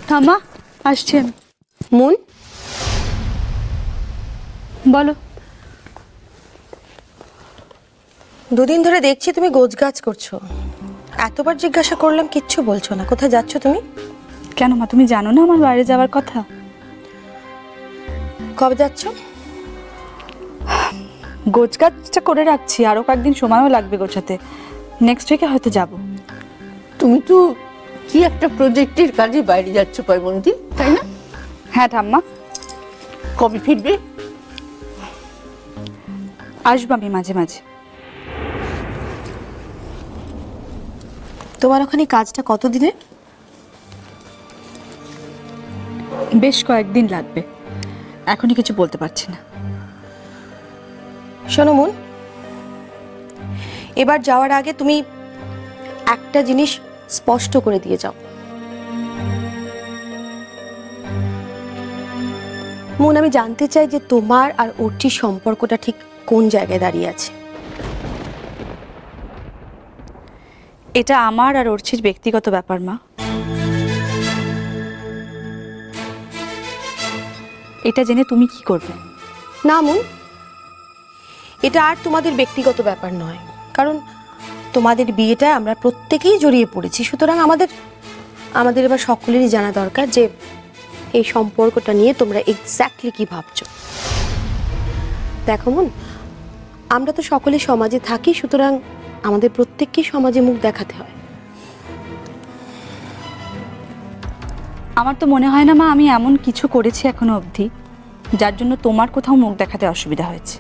ঠাম্মা আসছি আমি। মন বলো। দুদিন ধরে দেখছি তুমি গোছগাছ করছো, এতবার জিজ্ঞাসা করলাম কিচ্ছু বলছো না। কোথায় যাচ্ছ তুমি? কেন মা, তুমি জানো না আমার বাইরে যাওয়ার কথা? কবে যাচ্ছ? গোছগাছটা করে রাখছি, আরো কয়েকদিন সময়ও লাগবে গোছাতে। নেক্সট উইকে হয়তো যাব। তুমি তো কি একটা প্রজেক্টের কাজে বাইরে যাচ্ছ পাইমন্তি, তাই না? হ্যাঁ ঠাম্মা। কবে ফিরবে? আসবো আমি মাঝে মাঝে। তোমার ওখানে কাজটা কতদিনের? বেশ কয়েকদিন লাগবে, এখনই কিছু বলতে পারছি না। শোনো মন, এবার যাওয়ার আগে তুমি একটা জিনিস স্পষ্ট করে দিয়ে যাও। মন, আমি জানতে চাই যে তোমার আর অর্চির সম্পর্কটা ঠিক কোন জায়গায় দাঁড়িয়ে আছে। এটা আমার আর অর্চির ব্যক্তিগত ব্যাপার মা। এটা জেনে তুমি কি করবে? না মন, এটা আর তোমাদের ব্যক্তিগত ব্যাপার নয়, কারণ তোমাদের বিয়েটায় আমরা প্রত্যেকেই জড়িয়ে পড়েছি। সুতরাং আমাদের এবার সকলেরই জানা দরকার যে এই সম্পর্কটা নিয়ে তোমরা এক্স্যাক্টলি কি ভাবছো। দেখো মন, আমরা তো সকলে সমাজে থাকি, সুতরাং আমাদের প্রত্যেককেই সমাজে মুখ দেখাতে হয়। আমার তো মনে হয় না মা আমি এমন কিছু করেছি এখনো অবধি যার জন্য তোমার কোথাও মুখ দেখাতে অসুবিধা হয়েছে,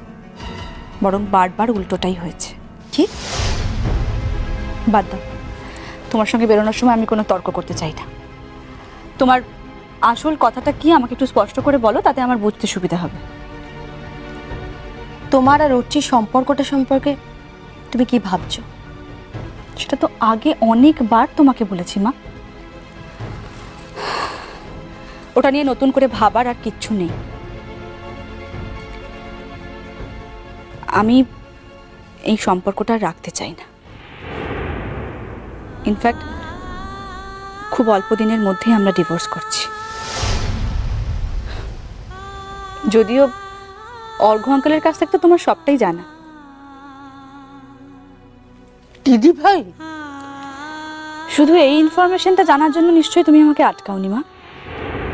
বরং বারবার উল্টোটাই হয়েছে। কি? বাদ দাও, তোমার সঙ্গে বেরোনোর সময় আমি কোনো তর্ক করতে চাই না। তোমার আসল কথাটা কি আমাকে একটু স্পষ্ট করে বলো, তাতে আমার বুঝতে সুবিধা হবে। তোমার আর অর্চির সম্পর্কটা সম্পর্কে তুমি কি ভাবছো? সেটা তো আগে অনেকবার তোমাকে বলেছি মা। ওটা নিয়ে নতুন করে ভাবার আর কিচ্ছু নেই। আমি এই সম্পর্কটা রাখতে চাই না। ইনফ্যাক্ট খুব অল্প দিনের মধ্যেই আমরা ডিভোর্স করছি। যদিও অর্ঘ্য আঙ্কেলের কাছ থেকে তো তোমার সবটাই জানা। দিদি ভাই, শুধু এই ইনফরমেশনটা জানার জন্য নিশ্চয়ই তুমি আমাকে আটকাওনি মা।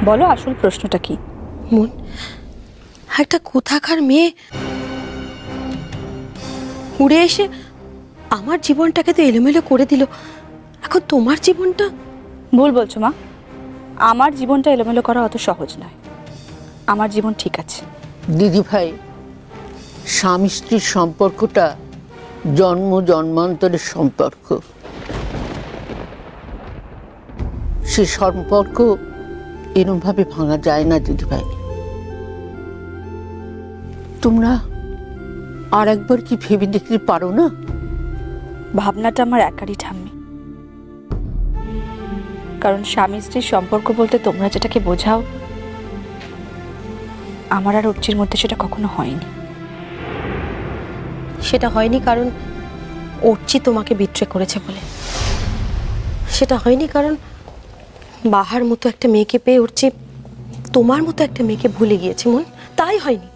বলো আসল প্রশ্নটা কি? মন, একটা কোথাকার মেয়ে উড়ে এসে আমার জীবনটাকে তো এলোমেলো করে দিল। এখন তোমার জীবনটা? ভুল বলছো মা, আমার জীবনটা এলোমেলো করা অত সহজ নয়। আমার জীবন ঠিক আছে। দিদি ভাই, স্বামী স্ত্রীর সম্পর্কটা জন্ম জন্মান্তরের সম্পর্ক। সে সম্পর্ক এরম ভাবে ভাঙা যায় না দিদি ভাই। তোমরা আর একবার কি ভেবে দেখতে পারো না? ভাবনাটা আমার একারই ঠাম্মি, কারণ স্বামী স্ত্রীর সম্পর্ক বলতে তোমরা যেটাকে বোঝাও আমার আর অর্চির মধ্যে সেটা কখনো হয়নি। সেটা হয়নি কারণ অর্চি তোমাকে বিট্রে করেছে বলে। সেটা হয়নি কারণ বাহার মতো একটা মেয়েকে পেয়ে অর্চি তোমার মতো একটা মেয়েকে ভুলে গিয়েছে মন, তাই হয়নি।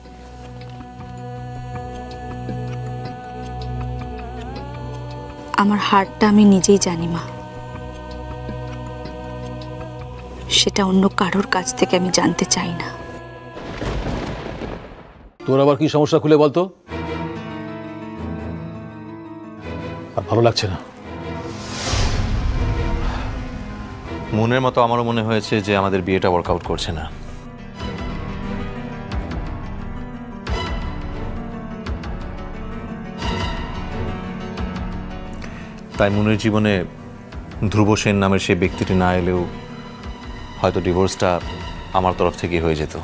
আমার হারটা আমি নিজেই জানি মা, সেটা অন্য কারোর কাছ থেকে আমি জানতে চাই না। তোর আবার কি সমস্যা খুলে বলতো? আর ভালো লাগছে না। মনের মতো আমারও মনে হয়েছে যে আমাদের বিয়েটা ওয়ার্কআউট করছে না। তাই মনের জীবনে ধ্রুব সেন নামের সেই ব্যক্তিটি না এলেও হয়তো ডিভোর্সটা আমার তরফ থেকে হয়ে যেত।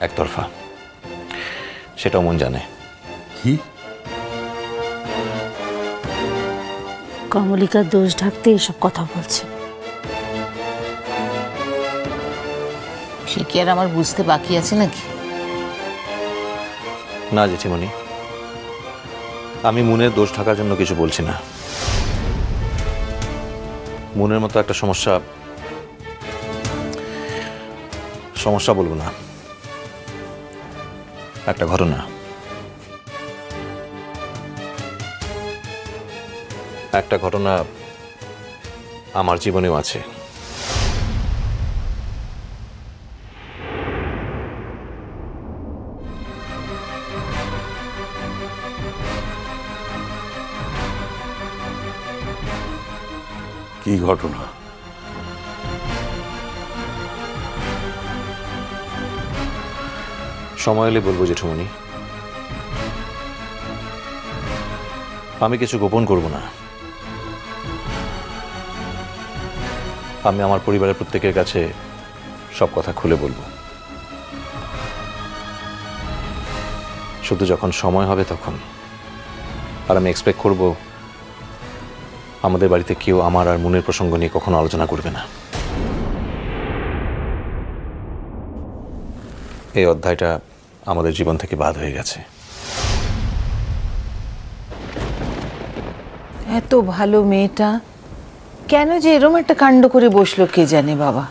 একতরফা, সেটাও মন জানে। কি? কমলিকার দোষ ঢাকতে এসব কথা বলছে। সে কি আর আমার বুঝতে বাকি আছে নাকি? না জেঠিমণি, আমি মুনের দোষ ঢাকার জন্য কিছু বলছি না। মুনের মতো একটা সমস্যা বলবো না, একটা ঘটনা, আমার জীবনেও আছে। কি ঘটনা? সময় এলে বলবো জেঠুমনি। আমি কিছু গোপন করব না। আমি আমার পরিবারের প্রত্যেকের কাছে সব কথা খুলে বলবো। শুধু যখন সময় হবে তখন। আর আমি এক্সপেক্ট করব আমাদের বাড়িতে কেউ আমার আর মুনের প্রসঙ্গ নিয়ে কখনো আলোচনা করবে না। এই অধ্যায়টা আমাদের জীবন থেকে বাদ হয়ে গেছে। এত ভালো মেয়েটা কেন যে এরম একটা কাণ্ড করে বসলো কে জানে বাবা।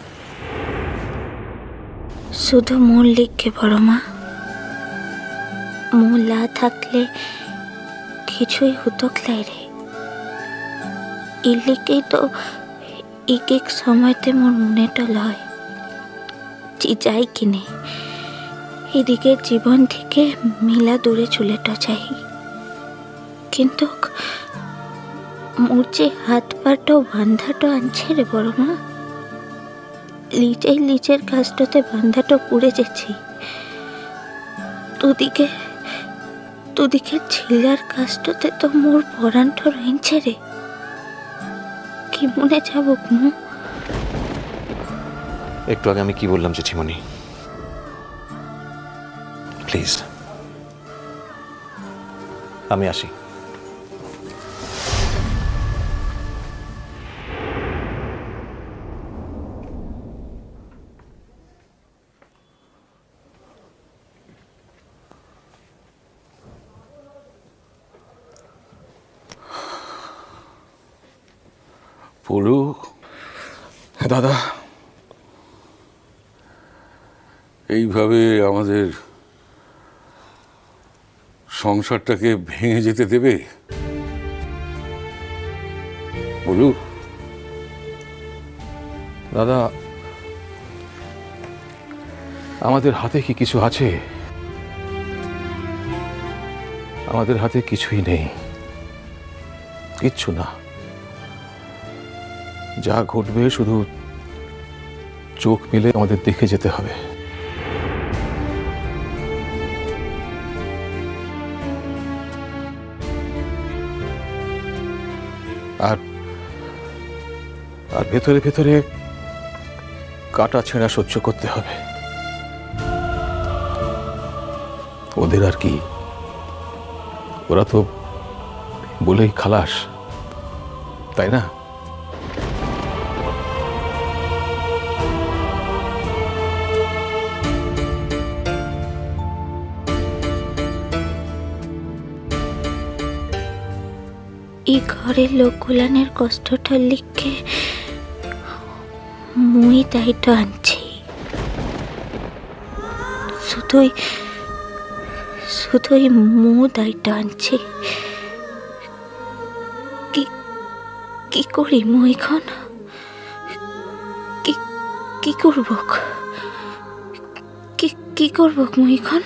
শুধু মূল লিখকে বড় মা, মূল না থাকলে কিছুই হতো রে। ইলিকেই তো এক সময়তে মোর মনেটা লয় যে যাই কিনে এদিকে জীবন থেকে মিলা দূরে চলেটা চাই। কিন্তু মোর যে হাত পাটাও বান্ধাটো আনছে রে বড় মা, লিচের কাজটাতে বান্ধাটো পুড়ে যাচ্ছি। দুদিকে ছিলার কাজটাতে তো মোর পরাণটা রয়েছে রে। কি মনে যাব মু? একটু আগে আমি কি বললাম জেঠিমণি? প্লিজ আমি আসি। পড়ু। দাদা, এইভাবে আমাদের সংসারটাকে ভেঙে যেতে দেবে? বলু। দাদা, আমাদের হাতে কি কিছু আছে? আমাদের হাতে কিছুই নেই, কিচ্ছু না। যা ঘটবে শুধু চোখ মেলে আমাদের দেখে যেতে হবে। আর ভেতরে ভেতরে কাটা ছেঁড়া সহ্য করতে হবে। ওদের আর কি, ওরা তো বলেই খালাস, তাই না? এই ঘরের লোকগুলানের কষ্টটা লিখে মুই দায়িত্ব আনছি। শুধুই মু দায়িত্ব আনছি। কি করি মু এখন? কি করব? কি করব মু এখন?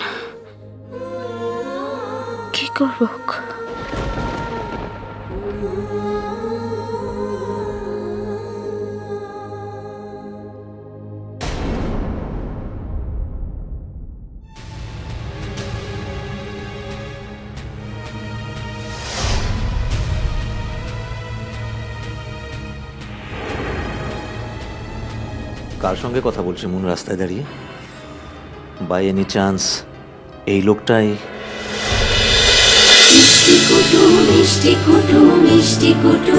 কি করব? কার সঙ্গে কথা বলছে মুন রাস্তায় দাঁড়িয়ে? বাই এনি চান্স এই লোকটাই? মিষ্টি কুটু মিষ্টি কুটু মিষ্টি কুটু